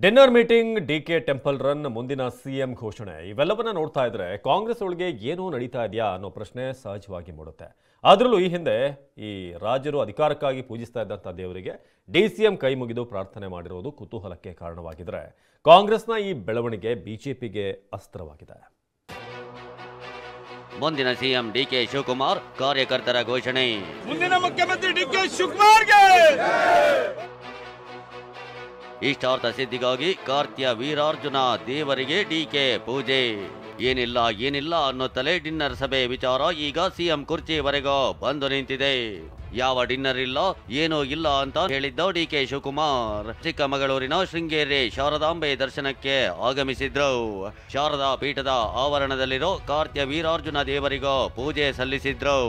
Dinner meeting, DK temple run, ಮುಂದಿನ CM ಘೋಷಣೆ ಇವೆಲ್ಲವನ್ನ ನೋಡ್ತಾ ಇದ್ರೆ ಕಾಂಗ್ರೆಸ್ ಒಳಗೆ ಏನೋ ನಡೀತಾ ಇದೆಯಾ ಅನ್ನೋ ಪ್ರಶ್ನೆ ಸಹಜವಾಗಿ ಮೂಡುತ್ತೆ. ಆದ್ರಲ್ಲೂ ಈ ಹಿಂದೆ ಈ ರಾಜ್ಯರು ಅಧಿಕಾರಕ್ಕಾಗಿ ಪೂಜಿಸ್ತಾ ಇದ್ದಂಥ ದೇವರಿಗೆ ಡಿಸಿಎಂ ಕೈ ಮುಗಿದು ಪ್ರಾರ್ಥನೆ ಮಾಡಿರೋದು ಕುತೂಹಲಕ್ಕೆ ಕಾರಣವಾಗಿದ್ರೆ ಕಾಂಗ್ರೆಸ್ನ ಈ ಬೆಳವಣಿಗೆ ಬಿಜೆಪಿಗೆ ಅಸ್ತ್ರವಾಗಿದೆ. ಮುಂದಿನ ಸಿಎಂ ಡಿಕೆ ಶಿವಕುಮಾರ್, ಕಾರ್ಯಕರ್ತರ ಘೋಷಣೆ. ಮುಂದಿನ ಮುಖ್ಯಮಂತ್ರಿ ಡಿಕೆ ಶಿವಕುಮಾರ್ಗೆ ಇಷ್ಟಾರ್ಥ ಸಿದ್ಧಿಗಾಗಿ ಕಾರ್ತ್ಯ ವೀರಾರ್ಜುನ ದೇವರಿಗೆ ಡಿಕೆ ಪೂಜೆ. ಏನಿಲ್ಲ ಅನ್ನುತ್ತಲೇ ಡಿನ್ನರ್ ಸಭೆ ವಿಚಾರ ಈಗ ಸಿಎಂ ಕುರ್ಚಿವರೆಗೂ ಬಂದು ನಿಂತಿದೆ. ಯಾವ ಡಿನ್ನರ್ ಇಲ್ಲ, ಏನೂ ಇಲ್ಲ ಅಂತ ಹೇಳಿದ್ದ ಡಿಕೆ ಶಿವಕುಮಾರ್ ಚಿಕ್ಕಮಗಳೂರಿನ ಶೃಂಗೇರಿ ಶಾರದಾಂಬೆ ದರ್ಶನಕ್ಕೆ ಆಗಮಿಸಿದ್ರು. ಶಾರದಾ ಪೀಠದ ಆವರಣದಲ್ಲಿರೋ ಕಾರ್ತ್ಯ ವೀರಾರ್ಜುನ ದೇವರಿಗೂ ಪೂಜೆ ಸಲ್ಲಿಸಿದ್ರು.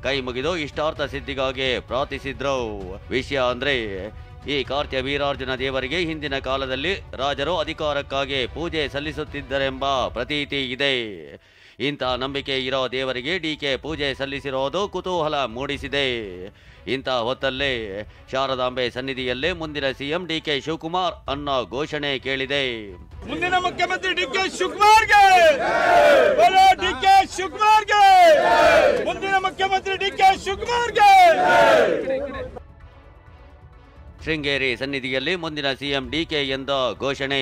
ಕೈ ಮುಗಿದು ಇಷ್ಟಾರ್ಥ ಸಿದ್ಧಿಗಾಗಿ ಪ್ರಾರ್ಥಿಸಿದ್ರು. ವಿಷಯ ಅಂದ್ರೆ ಈ ಕಾರ್ತ್ಯ ವೀರಾರ್ಜುನ ದೇವರಿಗೆ ಹಿಂದಿನ ಕಾಲದಲ್ಲಿ ರಾಜರು ಅಧಿಕಾರಕ್ಕಾಗಿ ಪೂಜೆ ಸಲ್ಲಿಸುತ್ತಿದ್ದರೆಂಬ ಪ್ರತೀತಿ ಇದೆ. ಇಂಥ ನಂಬಿಕೆ ಇರೋ ದೇವರಿಗೆ ಡಿಕೆ ಪೂಜೆ ಸಲ್ಲಿಸಿರೋದು ಕುತೂಹಲ ಮೂಡಿಸಿದೆ. ಇಂಥ ಹೊತ್ತಲ್ಲೇ ಶಾರದಾಂಬೆ ಸನ್ನಿಧಿಯಲ್ಲೇ ಮುಂದಿನ ಸಿಎಂ ಡಿಕೆ ಶಿವಕುಮಾರ್ ಅನ್ನೋ ಘೋಷಣೆ ಕೇಳಿದೆ. ಮುಂದಿನ ಮುಖ್ಯಮಂತ್ರಿ ಡಿಕೆ ಶಿವಕುಮಾರ್ಗೆ, ಡಿಕೆ ಶಿವಕುಮಾರ್ಗೆ, ಮುಂದಿನ ಮುಖ್ಯಮಂತ್ರಿ ಡಿಕೆ ಶಿವಕುಮಾರ್ಗೆ. ಶೃಂಗೇರಿ ಸನ್ನಿಧಿಯಲ್ಲಿ ಮುಂದಿನ ಸಿಎಂ ಡಿಕೆ ಎಂದ ಘೋಷಣೆ.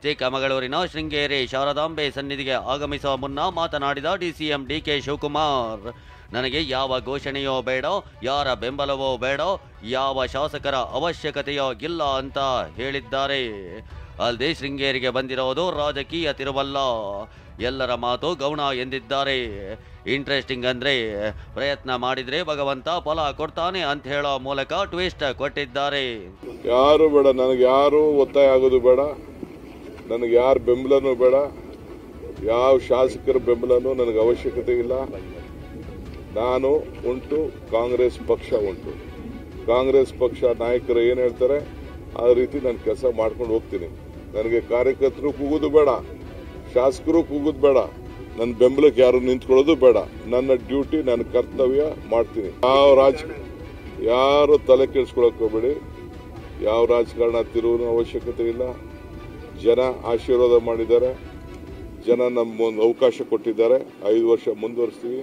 ಚಿಕ್ಕಮಗಳೂರಿನ ಶೃಂಗೇರಿ ಶಾರದಾಂಬೆ ಸನ್ನಿಧಿಗೆ ಆಗಮಿಸುವ ಮುನ್ನ ಮಾತನಾಡಿದ ಡಿಸಿಎಂ ಡಿಕೆ ಶಿವಕುಮಾರ್, ನನಗೆ ಯಾವ ಘೋಷಣೆಯೋ ಬೇಡ, ಯಾರ ಬೆಂಬಲವೋ ಬೇಡ, ಯಾವ ಶಾಸಕರ ಅವಶ್ಯಕತೆಯೋ ಇಲ್ಲ ಅಂತ ಹೇಳಿದ್ದಾರೆ. ಅಲ್ಲದೆ ಶೃಂಗೇರಿಗೆ ಬಂದಿರೋದು ರಾಜಕೀಯ ತಿರುವಲ್ಲ, ಎಲ್ಲರ ಮಾತು ಗೌಣ ಎಂದಿದ್ದಾರೆ. ಇಂಟ್ರೆಸ್ಟಿಂಗ್ ಅಂದ್ರೆ ಪ್ರಯತ್ನ ಮಾಡಿದ್ರೆ ಭಗವಂತ ಫಲ ಕೊಡ್ತಾನೆ ಅಂತ ಹೇಳೋ ಮೂಲಕ ಟ್ವಿಸ್ಟ್ ಕೊಟ್ಟಿದ್ದಾರೆ. ಯಾರು ಬೇಡ, ನನಗೆ ಯಾರು ಒತ್ತಾಯ ಆಗೋದು ಬೇಡ, ನನಗೆ ಯಾರ ಬೆಂಬಲನೂ ಬೇಡ, ಯಾವ ಶಾಸಕರ ಬೆಂಬಲನೂ ನನಗೆ ಅವಶ್ಯಕತೆ ಇಲ್ಲ. ನಾನು ಉಂಟು, ಕಾಂಗ್ರೆಸ್ ಪಕ್ಷ ಉಂಟು. ಕಾಂಗ್ರೆಸ್ ಪಕ್ಷ ನಾಯಕರು ಏನು ಹೇಳ್ತಾರೆ ಆ ರೀತಿ ನಾನು ಕೆಲಸ ಮಾಡ್ಕೊಂಡು ಹೋಗ್ತೀನಿ. ನನಗೆ ಕಾರ್ಯಕರ್ತರು ಕೂಗೋದು ಬೇಡ, ಶಾಸಕರು ಕೂಗೋದು ಬೇಡ, ನನ್ನ ಬೆಂಬಲಕ್ಕೆ ಯಾರು ನಿಂತ್ಕೊಳ್ಳೋದು ಬೇಡ. ನನ್ನ ಡ್ಯೂಟಿ, ನನ್ನ ಕರ್ತವ್ಯ ಮಾಡ್ತೀನಿ. ಯಾರು ತಲೆ ಕೆಡಿಸ್ಕೊಳಕ್ ಹೋಗ್ಬೇಡಿ. ಯಾವ ರಾಜಕಾರಣ ತಿರುವಿನ ಅವಶ್ಯಕತೆ ಇಲ್ಲ. ಜನ ಆಶೀರ್ವಾದ ಮಾಡಿದ್ದಾರೆ, ಜನ ನಮ್ಗೊಂದು ಅವಕಾಶ ಕೊಟ್ಟಿದ್ದಾರೆ. 5 ವರ್ಷ ಮುಂದುವರಿಸ್ತೀವಿ.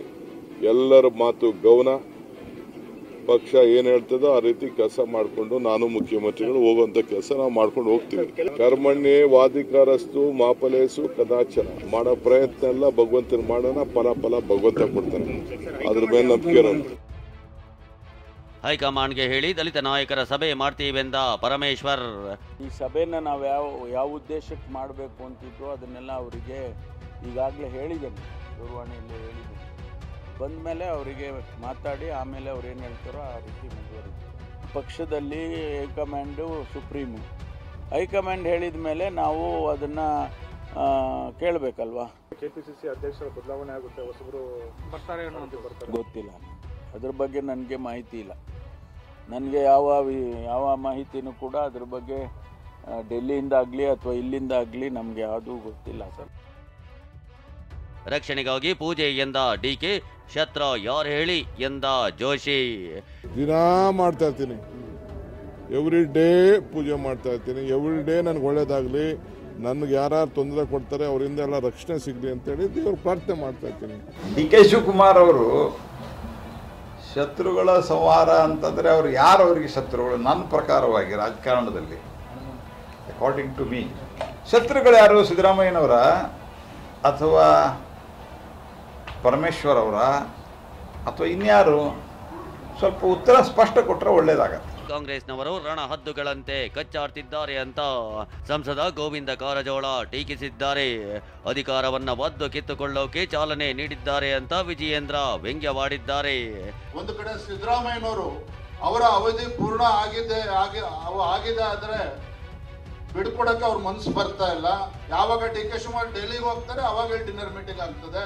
ಎಲ್ಲರ ಮಾತು ಗೌನ. ಪಕ್ಷ ಏನ್ ಹೇಳ್ತದೋ ಆ ರೀತಿ ಕೆಲಸ ಮಾಡಿಕೊಂಡು ನಾನು ಮುಖ್ಯಮಂತ್ರಿಗಳು ಹೋಗುವಂತ ಕೆಲಸ ನಾವು ಮಾಡ್ಕೊಂಡು ಹೋಗ್ತೀವಿ. ಕರ್ಮಣ್ಯೇ ವಾಧಿಕಾರಸ್ತು ಮಾಫಲೇಸು ಕದಾಚನ. ಮಾಡೋ ಪ್ರಯತ್ನ ಎಲ್ಲ ಭಗವಂತನ ಮಾಡೋಣ, ಫಲ ಭಗವಂತ ಕೊಡ್ತಾನೆ. ಅದ್ರ ಮೇಲೆ ನಂಬಿಕೆ ಇರೋದು. ಹೈಕಮಾಂಡ್ಗೆ ಹೇಳಿ ದಲಿತ ನಾಯಕರ ಸಭೆ ಮಾಡ್ತೀವೆಂದ ಪರಮೇಶ್ವರ್. ಈ ಸಭೆನ ನಾವು ಯಾವ ಉದ್ದೇಶಕ್ಕೆ ಮಾಡಬೇಕು ಅಂತಿದ್ದು ಅದನ್ನೆಲ್ಲ ಅವರಿಗೆ ಈಗಾಗಲೇ ಹೇಳಿದ್ದೇನೆ, ದೂರವಾಣಿಯಲ್ಲಿ ಹೇಳಿದ್ದೇನೆ. ಬಂದ ಮೇಲೆ ಅವರಿಗೆ ಮಾತಾಡಿ ಆಮೇಲೆ ಅವ್ರು ಏನು ಹೇಳ್ತಾರೋ ಆ ರೀತಿ ಮುಂದುವರಿತೀವಿ. ಪಕ್ಷದಲ್ಲಿ ಹೈಕಮಾಂಡು ಸುಪ್ರೀಮು. ಹೈಕಮಾಂಡ್ ಹೇಳಿದ ಮೇಲೆ ನಾವು ಅದನ್ನು ಕೇಳಬೇಕಲ್ವಾ. ಕೆಪಿಸಿಸಿ ಅಧ್ಯಕ್ಷರ ಬದಲಾವಣೆ ಆಗುತ್ತೆ, ಹೊಸಬರು ಬರ್ತಾರೆ ಗೊತ್ತಿಲ್ಲ, ಅದ್ರ ಬಗ್ಗೆ ನನಗೆ ಮಾಹಿತಿ ಇಲ್ಲ. ನನಗೆ ಯಾವ ಮಾಹಿತಿನೂ ಕೂಡ ಅದ್ರ ಬಗ್ಗೆ ಡೆಲ್ಲಿಯಿಂದ ಆಗಲಿ ಅಥವಾ ಇಲ್ಲಿಂದ ಆಗಲಿ ನಮಗೆ ಯಾವುದೂ ಗೊತ್ತಿಲ್ಲ ಸರ್. ರಕ್ಷಣೆಗಾಗಿ ಪೂಜೆ ಎಂದ ಡಿಕೆ, ಶಸ್ತ್ರ ಯಾರು ಹೇಳಿ ಎಂದ ಜೋಶಿ. ದಿನಾ ಮಾಡ್ತಾ ಇರ್ತೀನಿ, ಎವ್ರಿ ಡೇ ಪೂಜೆ ಮಾಡ್ತಾ ಇರ್ತೀನಿ. ಎವ್ರಿ ಡೇ ನನಗೆ ಒಳ್ಳೇದಾಗಲಿ, ನನಗೆ ಯಾರು ತೊಂದರೆ ಕೊಡ್ತಾರೆ ಅವರಿಂದ ಎಲ್ಲ ರಕ್ಷಣೆ ಸಿಗಲಿ ಅಂತೇಳಿ ದೇವ್ರ ಪ್ರಾರ್ಥನೆ ಮಾಡ್ತಾ ಇರ್ತೀನಿ. ಡಿಕೆ ಶಿವಕುಮಾರ್ ಅವರು ಶತ್ರುಗಳ ಸಂಹಾರ ಅಂತಂದರೆ ಅವ್ರು ಯಾರು ಅವರಿಗೆ ಶತ್ರುಗಳು? ನನ್ನ ಪ್ರಕಾರವಾಗಿ ರಾಜಕಾರಣದಲ್ಲಿ ಅಕಾರ್ಡಿಂಗ್ ಟು ಮೀ ಶತ್ರುಗಳು ಯಾರು? ಸಿದ್ದರಾಮಯ್ಯನವರ ಅಥವಾ ಪರಮೇಶ್ವರ್ ಅವರ ಅಥವಾ ಇನ್ಯಾರು? ಸ್ವಲ್ಪ ಉತ್ತರ ಸ್ಪಷ್ಟ ಕೊಟ್ಟರೆ ಒಳ್ಳೇದಾಗತ್ತೆ. ಕಾಂಗ್ರೆಸ್ನವರು ರಣಹದ್ದುಗಳಂತೆ ಕಚ್ಚಾಡ್ತಿದ್ದಾರೆ ಅಂತ ಸಂಸದ ಗೋವಿಂದ ಕಾರಜೋಳ ಟೀಕಿಸಿದ್ದಾರೆ. ಅಧಿಕಾರವನ್ನ ಒದ್ದು ಕಿತ್ತುಕೊಳ್ಳೋಕೆ ಚಾಲನೆ ನೀಡಿದ್ದಾರೆ ಅಂತ ವಿಜಯೇಂದ್ರ ವ್ಯಂಗ್ಯವಾಡಿದ್ದಾರೆ. ಒಂದು ಕಡೆ ಸಿದ್ದರಾಮಯ್ಯನವರು ಅವರ ಅವಧಿ ಪೂರ್ಣ ಆಗಿದೆ ಆದ್ರೆ ಬಿಡ್ಕೊಡಕ್ಕೆ ಅವ್ರ ಮನಸ್ಸು ಬರ್ತಾ ಇಲ್ಲ. ಯಾವಾಗ ಡಿ ಕೆ ಶಿವಕುಮಾರ್ ಡೆಲ್ಲಿಗೆ ಹೋಗ್ತಾರೆ ಅವಾಗ ಡಿನ್ನರ್ ಮೀಟಿಂಗ್ ಆಗ್ತದೆ.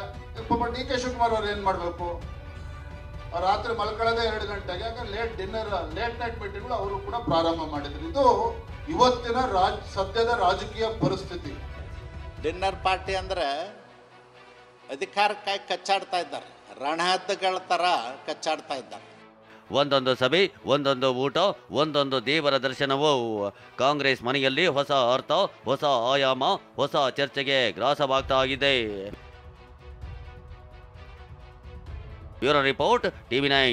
ಪಾಪ ಡಿ ಕೆ ಶಿವಕುಮಾರ್ ಅವ್ರು ಏನ್ ಮಾಡ್ಬೇಕು? ರಾತ್ರಿ ಮಲ್ಕೊಳ್ಳೋದೇ 2 ಗಂಟೆಗೆ. ಲೇಟ್ ನೈಟ್ ಮೀಟಿಂಗ್ಗಳು ಅವರು ಕೂಡ ಪ್ರಾರಂಭ ಮಾಡಿದ್ರು. ಇದು ಇವತ್ತಿನ ಸದ್ಯದ ರಾಜಕೀಯ ಪರಿಸ್ಥಿತಿ. ಡಿನ್ನರ್ ಪಾರ್ಟಿ ಅಂದ್ರೆ ಅಧಿಕಾರಕ್ಕಾಗಿ ಕಚ್ಚಾಡ್ತಾ ಇದ್ದಾರೆ, ರಣಹದ್ದುಗಳ ತರ ಕಚ್ಚಾಡ್ತಾ ಇದ್ದಾರೆ. ಒಂದೊಂದು ಸಭೆ, ಒಂದೊಂದು ಊಟ, ಒಂದೊಂದು ದೇವರ ದರ್ಶನವು ಕಾಂಗ್ರೆಸ್ ಮನೆಯಲ್ಲಿ ಹೊಸ ಅರ್ಥ, ಹೊಸ ಆಯಾಮ, ಹೊಸ ಚರ್ಚೆಗೆ ಗ್ರಾಸವಾಗ್ತಾ ಇದೆ. Bureau report, TV9.